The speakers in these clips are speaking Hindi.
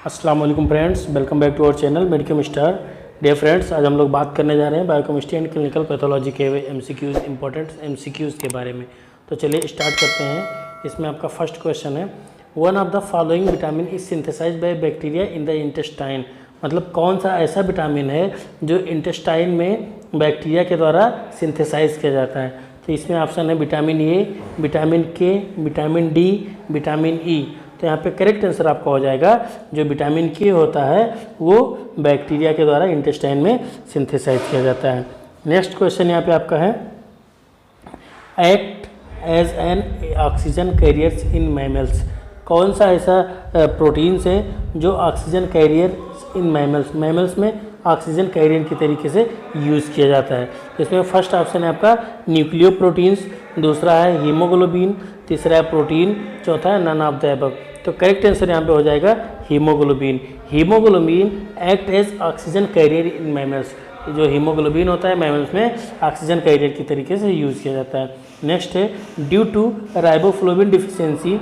अस्सलाम वालेकुम friends, welcome back to our channel Medicum Star. Dear friends, आज हम लोग बात करने जा रहे हैं बायोकेमिस्ट्री एंड क्लिनिकल पैथोलॉजी के एमसीक्यूज़, इंपॉर्टेंट एमसीक्यूज़ के बारे में। तो चलिए स्टार्ट करते हैं। इसमें आपका फर्स्ट क्वेश्चन है, one of the following vitamin is synthesised by bacteria in the intestine. मतलब कौन सा ऐसा विटामिन है जो इंटेस्टाइन में बैक्टीरिया के द्वारा सिंथेसाइज किया जाता है। तो इसमें ऑप्शन है विटामिन ए, विटामिन के, विटामिन डी, विटामिन ई। तो यहाँ पे करेक्ट आंसर आपका हो जाएगा जो विटामिन के होता है वो बैक्टीरिया के द्वारा इंटेस्टाइन में सिंथेसाइज किया जाता है। नेक्स्ट क्वेश्चन यहाँ पे आपका है, act as an oxygen carriers in mammals. कौन सा ऐसा प्रोटीन्स है जो ऑक्सीजन कैरियर इन मैमल्स में ऑक्सीजन कैरियर के तरीके से यूज़ किया जाता है। तो इसमें फर्स्ट ऑप्शन है आपका न्यूक्लियो प्रोटीन्स, दूसरा है हीमोग्लोबिन, तीसरा है प्रोटीन, चौथा है नन ऑफ द अबव। तो करेक्ट आंसर यहाँ पे हो जाएगा haemoglobin. Haemoglobin act as oxygen carrier in mammals. जो हीमोग्लोबिन होता है मैमल्स में ऑक्सीजन कैरियर की तरीके से यूज़ किया जाता है। नेक्स्ट है, due to riboflavin deficiency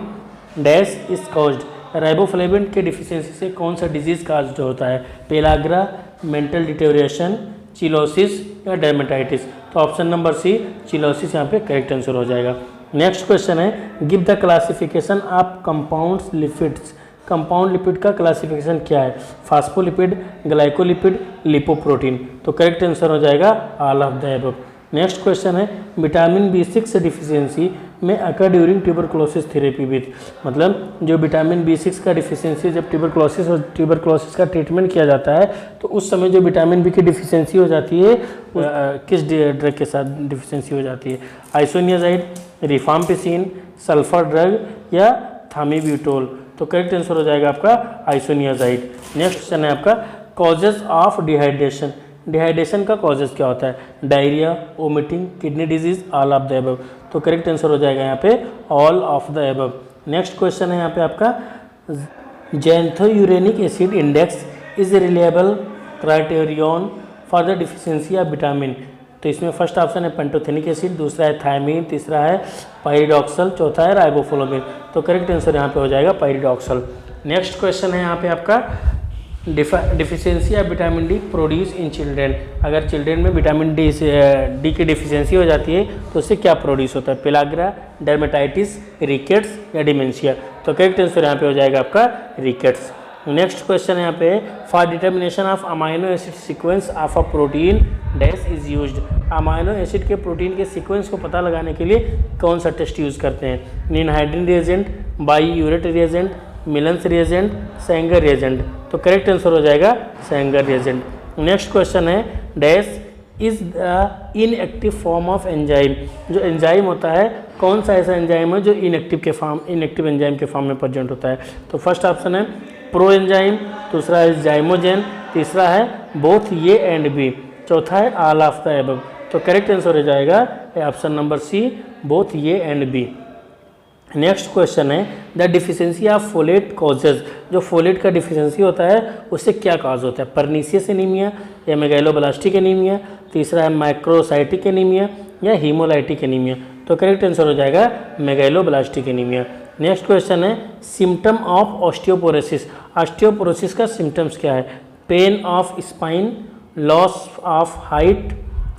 dash is caused. Riboflavin के डिफिशियंसी से कौन सा डिजीज़ काज होता है? पेलाग्रा, मेंटल डिटेरियोरेशन, चिलोसिस या डर्मेटाइटिस। तो ऑप्शन नंबर सी चिलोसिस यहाँ पे करेक्ट आंसर हो जाएगा। नेक्स्ट क्वेश्चन है, give the classification of compounds lipids. Compound lipid का क्लासिफिकेशन क्या है? Phospholipid, glycolipid, lipoprotein. तो करेक्ट आंसर हो जाएगा all of the above. Next question है, विटामिन B6 डिफिशियंसी में अकर ड्यूरिंग ट्यूबरक्लोसिस थेरेपी विथ। मतलब जो विटामिन B6 का डिफिशियंसी जब ट्यूबरक्लोसिस का ट्रीटमेंट किया जाता है तो उस समय जो विटामिन बी की डिफिशियंसी हो जाती है किस ड्रग के साथ डिफिशियंसी हो जाती है? आइसोनियाजाइड, रिफाम्पिसिन, सल्फर ड्रग या थामीब्यूटोल। तो करेक्ट आंसर हो जाएगा आपका आइसोनियाजाइड। नेक्स्ट क्वेश्चन है आपका, कॉजेज ऑफ डिहाइड्रेशन। डिहाइड्रेशन का कॉजेज क्या होता है? Diarrhoea, vomiting, kidney disease, all of the above. तो करेक्ट आंसर हो जाएगा यहाँ पे all of the above. Next question है यहाँ पे आपका, xanthurenic acid index is reliable criterion for the deficiency of vitamin. तो इसमें फर्स्ट ऑप्शन है पेंटोथेनिक एसिड, दूसरा है थायमीन, तीसरा है पाइरिडॉक्सल, चौथा है राइबोफ्लोविन। तो करेक्ट आंसर यहाँ पे हो जाएगा पाइरिडॉक्सल। नेक्स्ट क्वेश्चन है यहाँ पे आपका, deficiency of vitamin D produce in children. अगर चिल्ड्रेन में विटामिन डी की डिफिशियंसी हो जाती है तो उससे क्या प्रोड्यूस होता है? पेलाग्रा, डर्मेटाइटिस, रिकेट्स या डिमेंशिया। तो करेक्ट आंसर यहाँ पे हो जाएगा आपका रिकेट्स। नेक्स्ट क्वेश्चन यहाँ पे, for determination of amino acid sequence of a protein dash is used. Amino acid के प्रोटीन के सीक्वेंस को पता लगाने के लिए कौन सा टेस्ट यूज़ करते हैं? Ninhydrin reagent, biuret reagent, Millon's reagent, Sanger reagent. तो करेक्ट आंसर हो जाएगा सेंगर रिएजेंट। नेक्स्ट क्वेश्चन है, dash is the inactive form of enzyme. जो एंजाइम होता है कौन सा ऐसा एंजाइम है जो इनएक्टिव एंजाइम के फॉर्म में प्रेजेंट होता है? तो फर्स्ट ऑप्शन है प्रो एंजाइम, दूसरा है जाइमोजेन, तीसरा है बोथ ए एंड बी, चौथा है ऑल ऑफ द अबव। तो करेक्ट आंसर हो जाएगा option number C both A and B. Next question है, the deficiency of folate causes. जो फोलेट का डिफिशियंसी होता है उससे क्या काज होता है? परनीसियस एनीमिया या मेगालोब्लास्टिक एनीमिया, तीसरा है माइक्रोसाइटिक एनीमिया या हीमोलाइटिक एनीमिया। तो करेक्ट आंसर हो जाएगा मेगालोब्लास्टिक एनीमिया। नेक्स्ट क्वेश्चन है, सिम्टम ऑफ ऑस्टियोपोरोसिस। ऑस्टियोपोरोसिस का सिम्टम्स क्या है? Pain of spine, loss of height,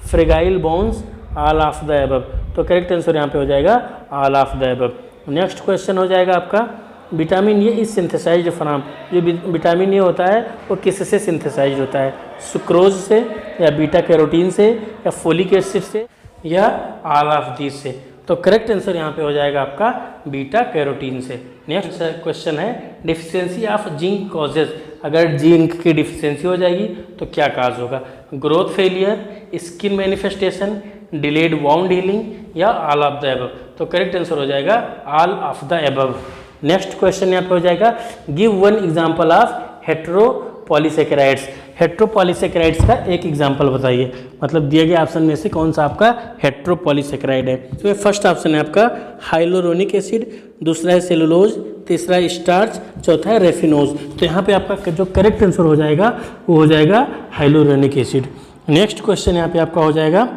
fragile bones, all of the above. तो करेक्ट आंसर यहाँ पे हो जाएगा all of the above. Next question हो जाएगा आपका, vitamin A is synthesized from. जो विटामिन ए होता है वो किससे सिंथेसाइज होता है? सुक्रोज से या बीटा कैरोटीन से या फोलिक एसिड से या ऑल ऑफ दीस से। तो करेक्ट आंसर यहाँ पे हो जाएगा आपका बीटा कैरोटीन से। नेक्स्ट क्वेश्चन है, डिफिशियंसी ऑफ जिंक कॉजेज। अगर जिंक की डिफिशियंसी हो जाएगी तो क्या काज होगा? Growth failure, skin manifestation, delayed wound healing या ऑल ऑफ द अबव। तो करेक्ट आंसर हो जाएगा all of the above. Next question यहाँ पे हो जाएगा, गिव वन एग्जांपल ऑफ हेट्रोपॉलीसेकेराइड्स। हेट्रोपॉलीसेकेराइड्स का एक एग्जांपल बताइए। मतलब दिए गए ऑप्शन में से कौन सा आपका हेट्रोपॉलीसेकेराइड है? तो फर्स्ट ऑप्शन है आपका हाइलोरोनिक एसिड, दूसरा है सेलुलोज, तीसरा है स्टार्च, चौथा है रेफिनोज। तो यहाँ पे आपका जो करेक्ट आंसर हो जाएगा वो हो जाएगा हाइलोरोनिक एसिड। नेक्स्ट क्वेश्चन यहाँ पे आपका हो जाएगा,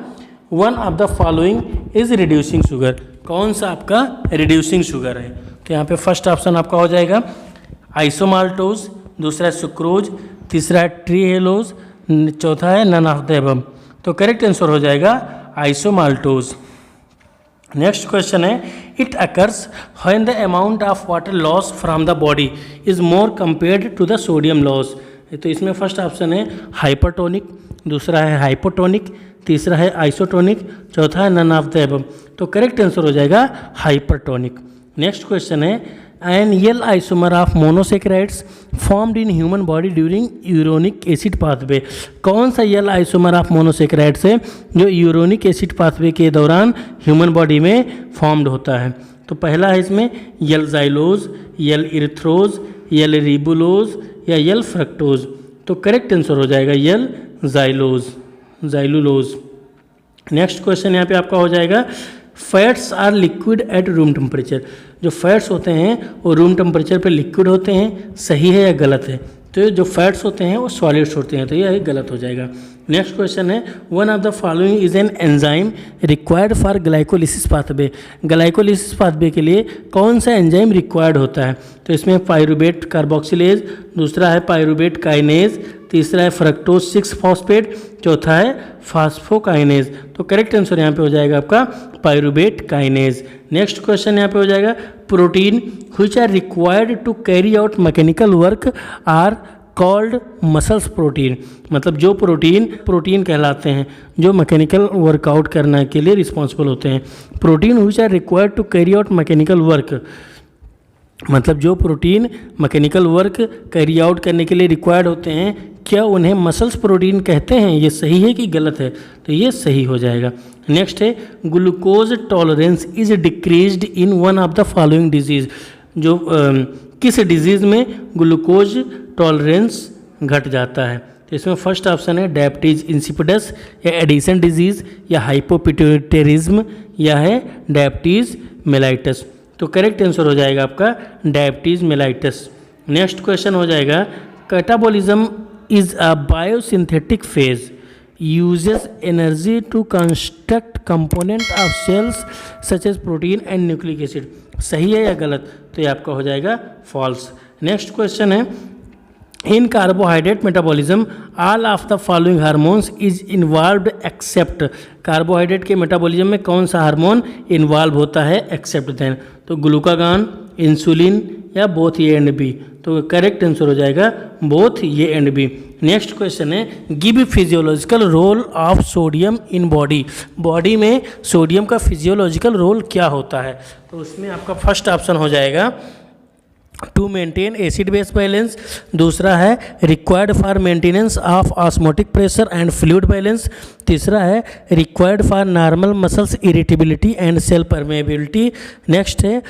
one of the following is reducing sugar. कौन सा आपका रिड्यूसिंग शुगर है? तो यहाँ पे फर्स्ट ऑप्शन आपका हो जाएगा आइसोमाल्टोज, दूसरा है सुक्रोज, तीसरा है ट्रीहेलोज, चौथा है नन ऑफ द एबव। तो करेक्ट आंसर हो जाएगा आइसोमाल्टोज। नेक्स्ट क्वेश्चन है it occurs when the amount of water loss from the body is more compared to the sodium loss. तो इसमें फर्स्ट ऑप्शन है हाइपरटोनिक, दूसरा है हाइपोटोनिक, तीसरा है आइसोटोनिक, चौथा है नन ऑफ द एबव। तो करेक्ट आंसर हो जाएगा हाइपरटोनिक। नेक्स्ट क्वेश्चन है an L isomer of monosaccharides formed in human body during uronic acid pathway. कौन सा यल आइसोमर ऑफ मोनोसेक्राइड्स है जो यूरोनिक एसिड पाथवे के दौरान ह्यूमन बॉडी में फॉर्म्ड होता है? तो पहला है इसमें यल जाइलोज, यल इरिथ्रोज, यल रिबुलोज या यल फ्रक्टोज। तो करेक्ट आंसर हो जाएगा यल जाइलुलोज। नेक्स्ट क्वेश्चन यहाँ पे आपका हो जाएगा fats are liquid at room temperature. जो फैट्स होते हैं वो रूम टेम्परेचर पे लिक्विड होते हैं, सही है या गलत है? तो जो फैट्स होते हैं वो सॉलिड्स होते हैं, तो यह गलत हो जाएगा। नेक्स्ट क्वेश्चन है one of the following is an enzyme required for glycolysis pathway. Glycolysis pathway के लिए कौन सा एंजाइम रिक्वायर्ड होता है? तो इसमें पायरुवेट कार्बोक्सिलेज, दूसरा है पायरुवेट काइनेज, तीसरा है फ्रक्टोज 6 फॉस्फेट, चौथा है फास्फोकाइनेज। तो करेक्ट आंसर यहाँ पे हो जाएगा आपका पायरुवेट काइनेज। नेक्स्ट क्वेश्चन यहाँ पे हो जाएगा protein which are required to carry out mechanical work are called muscles protein. मतलब जो प्रोटीन कहलाते हैं जो मैकेनिकल वर्कआउट करने के लिए रिस्पॉन्सिबल होते हैं। Protein which are required to carry out mechanical work, मतलब जो protein mechanical work carry out करने के लिए रिक्वायर्ड होते हैं, क्या उन्हें मसल्स प्रोटीन कहते हैं? ये सही है कि गलत है? तो ये सही हो जाएगा। नेक्स्ट है glucose tolerance is decreased in one of the following disease. जो किस डिजीज़ में ग्लूकोज टॉलरेंस घट जाता है? तो इसमें फर्स्ट ऑप्शन है डायबिटीज इंसिपिडस या एडिसन डिजीज़ या हाइपोपिट्यूटरिज्म या है डायबिटीज़ मेलाइटस। तो करेक्ट आंसर हो जाएगा आपका डायबिटीज़ मेलाइटस। नेक्स्ट क्वेश्चन हो जाएगा catabolism is a biosynthetic phase uses energy to construct component of cells such as protein and nucleic acid। सही है या गलत? तो ये आपका हो जाएगा फॉल्स। नेक्स्ट क्वेश्चन है in carbohydrate metabolism all of the following hormones is involved except. Carbohydrate के मेटाबॉलिज्म में कौन सा हार्मोन इन्वॉल्व होता है एक्सेप्ट देन? तो ग्लूकागॉन, इंसुलिन या बोथ ए एंड बी। तो करेक्ट आंसर हो जाएगा both A and B. Next question है give physiological role of sodium in body. Body में सोडियम का फिजियोलॉजिकल रोल क्या होता है? तो उसमें आपका फर्स्ट ऑप्शन हो जाएगा to maintain acid base balance, दूसरा है required for maintenance of osmotic pressure and fluid balance, तीसरा है required for normal muscles irritability and cell permeability, next है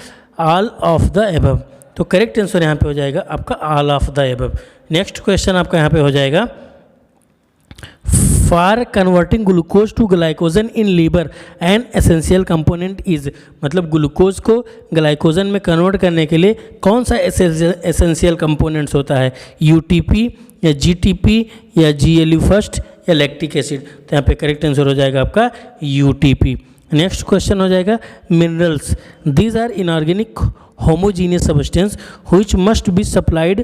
ऑल ऑफ द एबव। तो करेक्ट आंसर यहाँ पे हो जाएगा आपका all of the above. Next question आपका यहाँ पे हो जाएगा for converting glucose to glycogen in liver an essential component is. मतलब ग्लूकोज को ग्लाइकोजन में कन्वर्ट करने के लिए कौन सा एसेंशियल कंपोनेंट्स होता है? यूटीपी या जीटीपी या जीएलयू फर्स्ट या लैक्टिक एसिड। तो यहाँ पे करेक्ट आंसर हो जाएगा आपका यूटीपी। नेक्स्ट क्वेश्चन हो जाएगा minerals these are inorganic homogeneous substance which must be supplied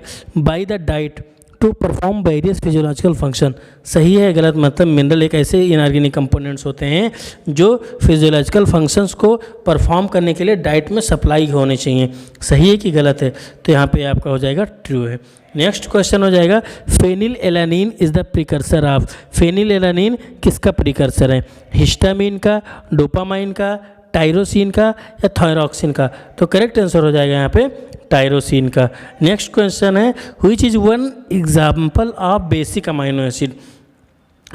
by the diet to perform various physiological function। सही है गलत? मतलब मिनरल एक ऐसे इनऑर्गेनिक कंपोनेंट्स होते हैं जो फिजियोलॉजिकल फंक्शंस को परफॉर्म करने के लिए डाइट में सप्लाई होने चाहिए। सही है कि गलत है? तो यहाँ पे आपका हो जाएगा ट्रू है। नेक्स्ट क्वेश्चन हो जाएगा phenylalanine is the precursor of. Phenylalanine किसका प्रिकर्सर है? हिस्टामिन का, डोपामाइन का, टायरोसिन का या थायरॉक्सिन का? तो करेक्ट आंसर हो जाएगा यहाँ पे टायरोसिन का। नेक्स्ट क्वेश्चन है which is one example of basic amino acid.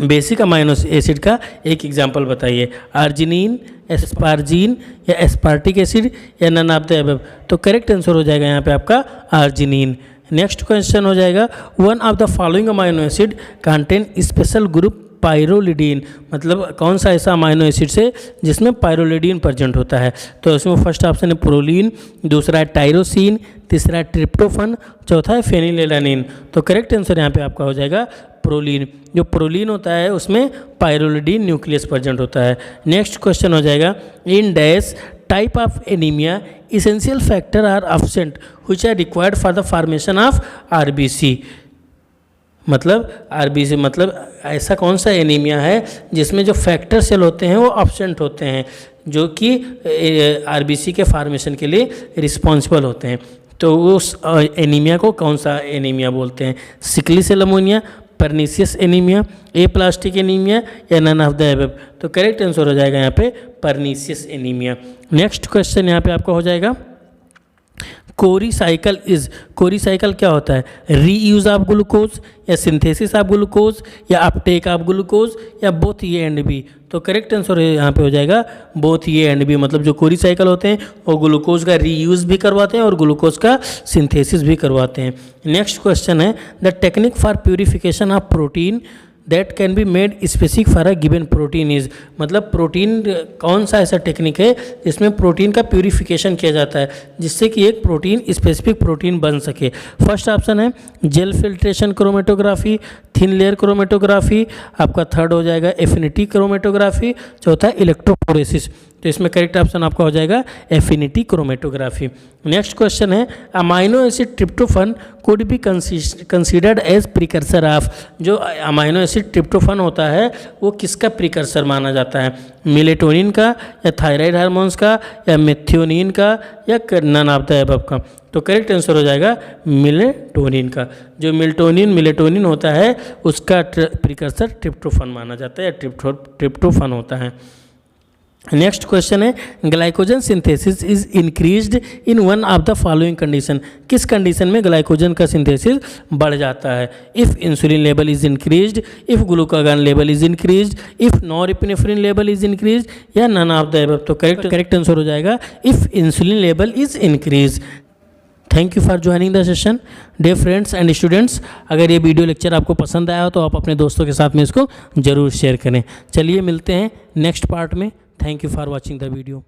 Basic amino acid का एक एग्जाम्पल बताइए। आर्जिनिन, एस्पार्जिन या एस्पार्टिक एसिड या नन ऑफ द अबव। तो करेक्ट आंसर हो जाएगा यहाँ पे आपका आर्जिनिन। नेक्स्ट क्वेश्चन हो जाएगा one of the following amino acid contain special group pyrrolidine. मतलब कौन सा ऐसा अमाइनो एसिड से जिसमें पायरोलिडीन प्रेजेंट होता है? तो इसमें फर्स्ट ऑप्शन है प्रोलीन, दूसरा है टायरोसिन, तीसरा है ट्रिप्टोफन, चौथा है फेनिलएलानिन। तो करेक्ट आंसर यहाँ पे आपका हो जाएगा प्रोलीन। जो प्रोलीन होता है उसमें पायरोलिडीन न्यूक्लियस प्रेजेंट होता है। नेक्स्ट क्वेश्चन हो जाएगा in dash type of anaemia essential factor are absent which are required for the formation of RBC। मतलब RBC मतलब ऐसा कौन सा एनीमिया है जिसमें जो फैक्टर सेल होते हैं वो अब्सेंट होते हैं, जो कि RBC के फॉर्मेशन के लिए रिस्पॉन्सिबल होते हैं। तो उस एनीमिया को कौन सा एनीमिया बोलते हैं? Sickle cell ammonia, pernicious anaemia, aplastic anaemia या नन ऑफ द अबव। तो करेक्ट आंसर हो जाएगा यहाँ पे पर्नीशियस एनीमिया। नेक्स्ट क्वेश्चन यहाँ पे आपका हो जाएगा कोरी साइकिल इज, कोरी साइकिल क्या होता है? रीयूज ऑफ ग्लूकोज या सिंथेसिस ऑफ ग्लूकोज या अपटेक ऑफ ग्लूकोज या बोथ ए एंड बी। तो करेक्ट आंसर यहाँ पे हो जाएगा बोथ ए एंड बी। मतलब जो कोरी साइकिल होते हैं वो ग्लूकोज का रीयूज भी करवाते हैं और ग्लूकोज का सिंथेसिस भी करवाते हैं। नेक्स्ट क्वेश्चन है the technique for purification of protein that can be made specific for a given protein is. मतलब प्रोटीन कौन सा ऐसा टेक्निक है जिसमें प्रोटीन का प्यूरिफिकेशन किया जाता है जिससे कि एक प्रोटीन स्पेसिफिक प्रोटीन बन सके। फर्स्ट ऑप्शन है gel filtration chromatography, thin layer chromatography, आपका थर्ड हो जाएगा एफिनिटी क्रोमेटोग्राफी, चौथा इलेक्ट्रोफोरेसिस। तो इसमें करेक्ट ऑप्शन आपका हो जाएगा एफिनिटी क्रोमेटोग्राफी। नेक्स्ट क्वेश्चन है amino acid tryptophan could be considered as precursor of. जो अमाइनो एसिड ट्रिप्टोफन होता है वो किसका प्रिकर्सर माना जाता है? मेलेटोनिन का या थायराइड हार्मोन्स का या मेथियोनिन का या नन ऑफ द अबव का। तो करेक्ट आंसर हो जाएगा मेलेटोनिन का। जो मेलेटोनिन होता है उसका प्रिकर्सर ट्रिप्टोफन माना जाता है या ट्रिप्टोफन होता है। नेक्स्ट क्वेश्चन है glycogen synthesis is increased in one of the following condition. किस कंडीशन में ग्लाइकोजन का सिंथेसिस बढ़ जाता है? If insulin level is increased, if glucagon level is increased, if norepinephrine level is increased या नन ऑफ द अबव। तो करेक्ट आंसर हो जाएगा if insulin level is increase. Thank you for joining the session dear friends and students. अगर ये वीडियो लेक्चर आपको पसंद आया हो तो आप अपने दोस्तों के साथ में इसको ज़रूर शेयर करें। चलिए मिलते हैं नेक्स्ट पार्ट में। Thank you for watching the video.